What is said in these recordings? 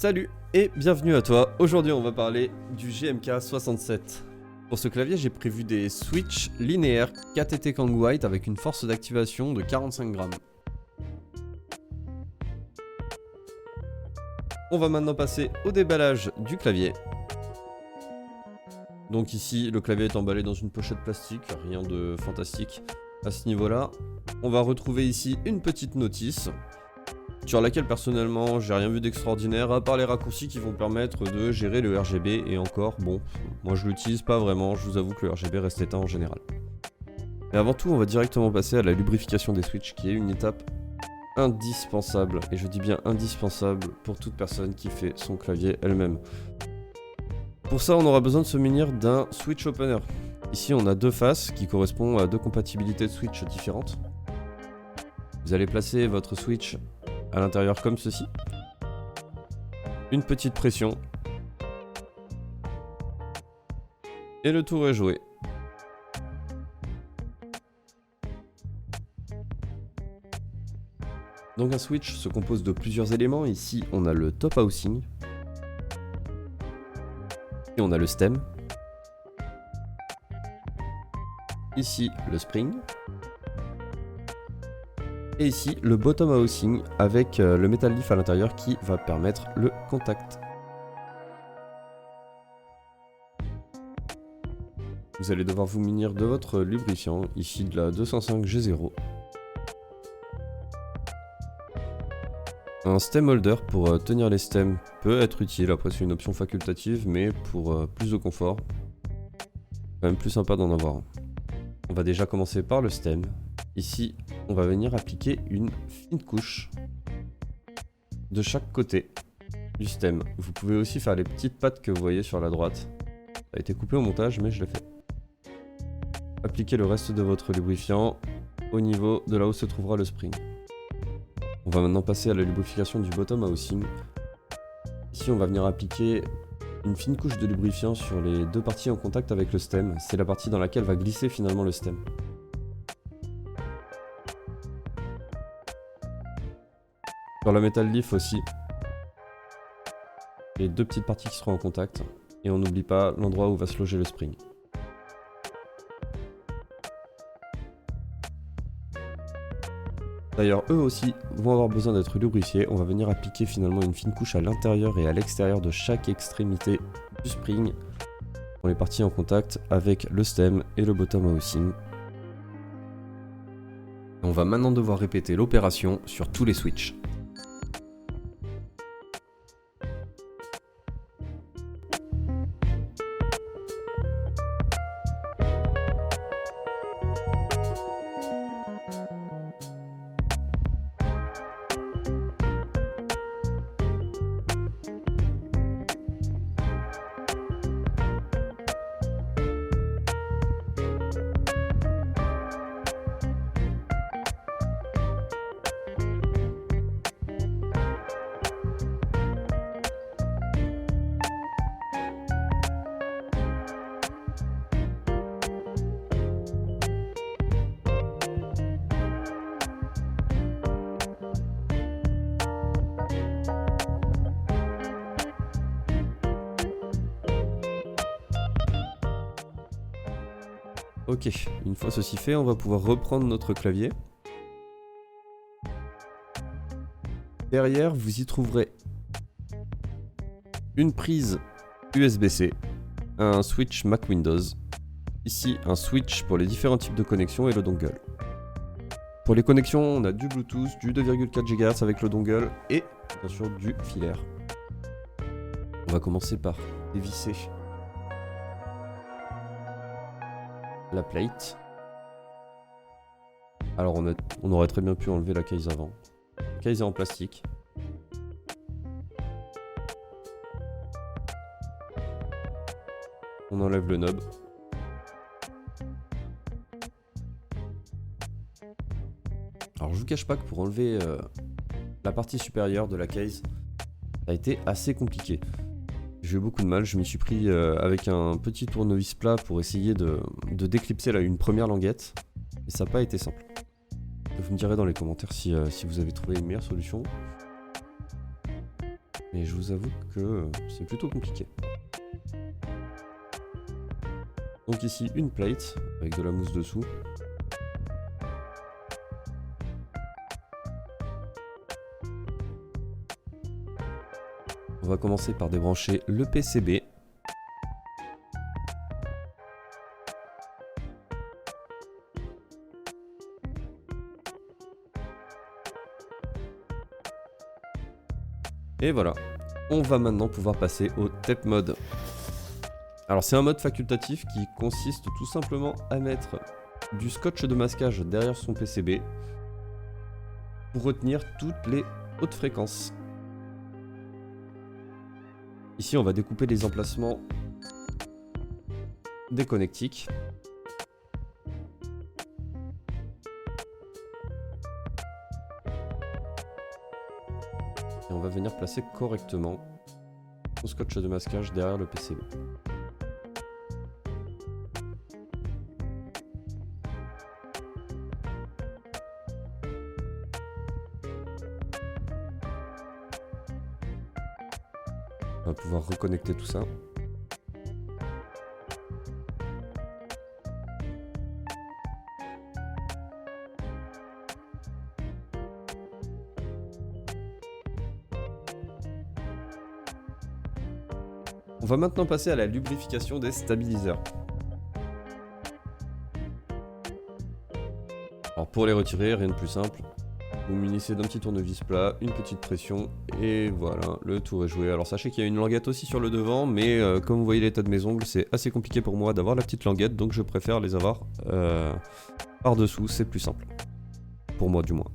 Salut et bienvenue à toi. Aujourd'hui on va parler du GMK67. Pour ce clavier j'ai prévu des switches linéaires KTT Kang White avec une force d'activation de 45 grammes. On va maintenant passer au déballage du clavier. Donc ici le clavier est emballé dans une pochette plastique, rien de fantastique à ce niveau là. On va retrouver ici une petite notice sur laquelle personnellement j'ai rien vu d'extraordinaire à part les raccourcis qui vont permettre de gérer le RGB et encore bon, moi je l'utilise pas vraiment, je vous avoue que le RGB reste éteint en général. Mais avant tout on va directement passer à la lubrification des switches qui est une étape indispensable, et je dis bien indispensable pour toute personne qui fait son clavier elle-même. Pour ça on aura besoin de se munir d'un switch opener. Ici on a deux faces qui correspondent à deux compatibilités de switch différentes. Vous allez placer votre switch à l'intérieur comme ceci. Une petite pression. Et le tour est joué. Donc un switch se compose de plusieurs éléments. Ici on a le top housing. Et on a le stem. Ici le spring. Et ici le bottom housing avec le metal leaf à l'intérieur qui va permettre le contact. Vous allez devoir vous munir de votre lubrifiant, ici de la 205 G0. Un stem holder pour tenir les stems peut être utile, après c'est une option facultative, mais pour plus de confort, quand même plus sympa d'en avoir un. On va déjà commencer par le stem. Ici, on va venir appliquer une fine couche de chaque côté du stem. Vous pouvez aussi faire les petites pattes que vous voyez sur la droite. Ça a été coupé au montage, mais je l'ai fait. Appliquez le reste de votre lubrifiant au niveau de là où se trouvera le spring. On va maintenant passer à la lubrification du bottom housing. Ici, on va venir appliquer une fine couche de lubrifiant sur les deux parties en contact avec le stem. C'est la partie dans laquelle va glisser finalement le stem. Sur la metal leaf aussi, les deux petites parties qui seront en contact, et on n'oublie pas l'endroit où va se loger le spring. D'ailleurs, eux aussi vont avoir besoin d'être lubrifiés. On va venir appliquer finalement une fine couche à l'intérieur et à l'extérieur de chaque extrémité du spring pour les parties en contact avec le stem et le bottom housing. On va maintenant devoir répéter l'opération sur tous les switches. Ok, une fois ceci fait, on va pouvoir reprendre notre clavier. Derrière, vous y trouverez une prise USB-C, un switch Mac Windows, ici un switch pour les différents types de connexions et le dongle. Pour les connexions, on a du Bluetooth, du 2,4 GHz avec le dongle et bien sûr du filaire. On va commencer par dévisser la plate. Alors on aurait très bien pu enlever la case avant. La case est en plastique. On enlève le knob. Alors je vous cache pas que pour enlever la partie supérieure de la case, ça a été assez compliqué. J'ai eu beaucoup de mal, je m'y suis pris avec un petit tournevis plat pour essayer de déclipser une première languette, et ça n'a pas été simple. Vous me direz dans les commentaires si vous avez trouvé une meilleure solution. Mais je vous avoue que c'est plutôt compliqué. Donc ici, une plate avec de la mousse dessous. On va commencer par débrancher le PCB. Et voilà, on va maintenant pouvoir passer au tape mode. Alors c'est un mode facultatif qui consiste tout simplement à mettre du scotch de masquage derrière son PCB pour retenir toutes les hautes fréquences. Ici on va découper les emplacements des connectiques. Et on va venir placer correctement son scotch de masquage derrière le PCB. On va pouvoir reconnecter tout ça. On va maintenant passer à la lubrification des stabiliseurs. Alors pour les retirer, rien de plus simple. Vous munissez d'un petit tournevis plat, une petite pression, et voilà, le tour est joué. Alors sachez qu'il y a une languette aussi sur le devant, mais comme vous voyez l'état de mes ongles, c'est assez compliqué pour moi d'avoir la petite languette, donc je préfère les avoir par-dessous, c'est plus simple. Pour moi du moins.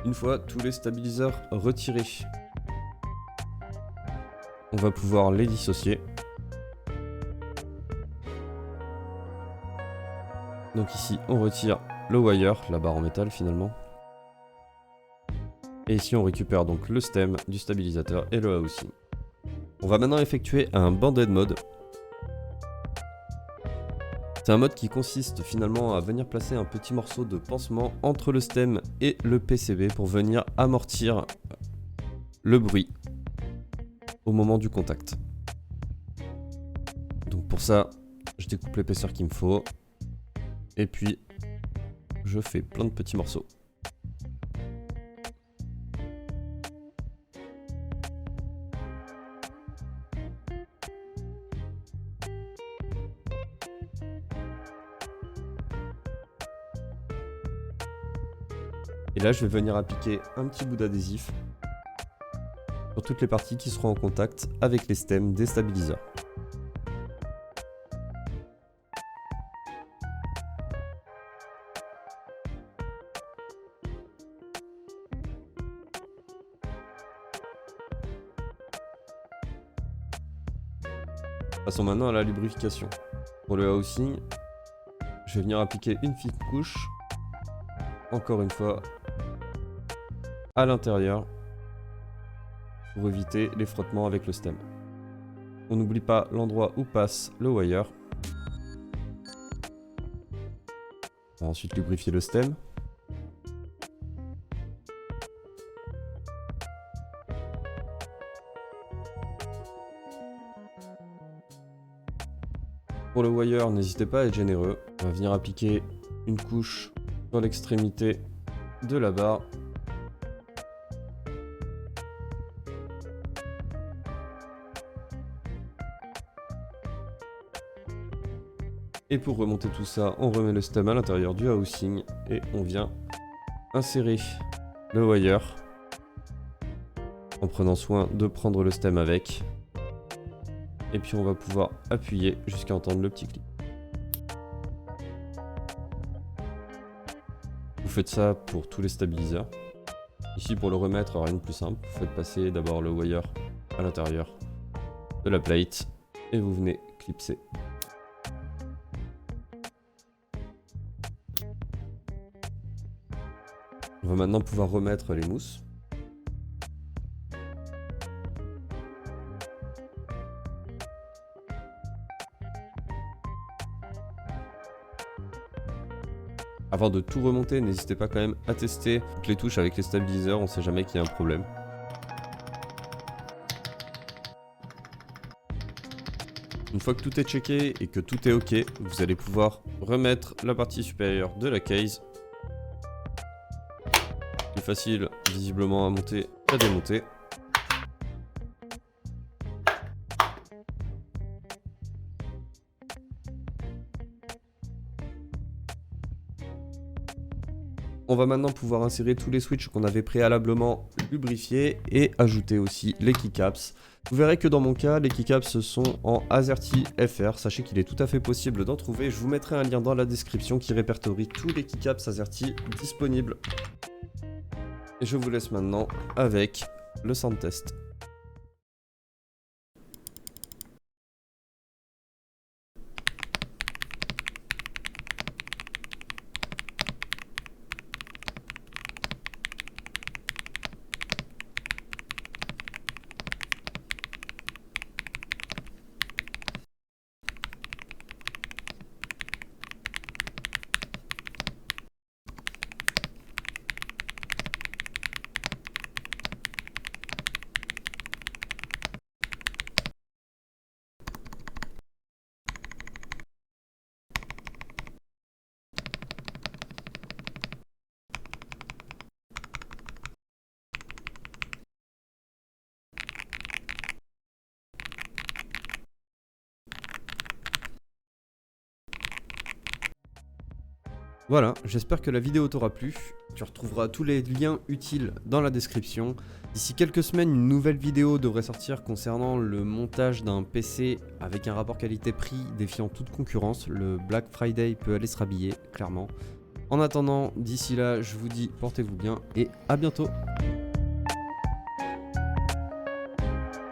Une fois tous les stabiliseurs retirés, on va pouvoir les dissocier. Donc ici, on retire le wire, la barre en métal finalement. Et ici, on récupère donc le stem du stabilisateur et le housing. On va maintenant effectuer un band-aid mode. C'est un mode qui consiste finalement à venir placer un petit morceau de pansement entre le stem et le PCB pour venir amortir le bruit au moment du contact. Donc pour ça, je découpe l'épaisseur qu'il me faut. Et puis, je fais plein de petits morceaux. Et là, je vais venir appliquer un petit bout d'adhésif sur toutes les parties qui seront en contact avec les stems des stabiliseurs. Passons maintenant à la lubrification. Pour le housing, je vais venir appliquer une fine couche, encore une fois, à l'intérieur, pour éviter les frottements avec le stem. On n'oublie pas l'endroit où passe le wire. On va ensuite lubrifier le stem. Pour le wire, n'hésitez pas à être généreux. On va venir appliquer une couche sur l'extrémité de la barre. Et pour remonter tout ça, on remet le stem à l'intérieur du housing et on vient insérer le wire en prenant soin de prendre le stem avec. Et puis on va pouvoir appuyer jusqu'à entendre le petit clic. Vous faites ça pour tous les stabiliseurs. Ici pour le remettre, rien de plus simple. Vous faites passer d'abord le wire à l'intérieur de la plate et vous venez clipser. On va maintenant pouvoir remettre les mousses. Avant de tout remonter, n'hésitez pas quand même à tester toutes les touches avec les stabiliseurs, on sait jamais qu'il y a un problème. Une fois que tout est checké et que tout est ok, vous allez pouvoir remettre la partie supérieure de la case. Plus facile visiblement à monter qu'à démonter. On va maintenant pouvoir insérer tous les switches qu'on avait préalablement lubrifiés et ajouter aussi les keycaps. Vous verrez que dans mon cas, les keycaps sont en AZERTY FR. Sachez qu'il est tout à fait possible d'en trouver. Je vous mettrai un lien dans la description qui répertorie tous les keycaps AZERTY disponibles. Et je vous laisse maintenant avec le sound test. Voilà, j'espère que la vidéo t'aura plu. Tu retrouveras tous les liens utiles dans la description. D'ici quelques semaines, une nouvelle vidéo devrait sortir concernant le montage d'un PC avec un rapport qualité-prix défiant toute concurrence. Le Black Friday peut aller se rhabiller, clairement. En attendant, d'ici là, je vous dis portez-vous bien et à bientôt.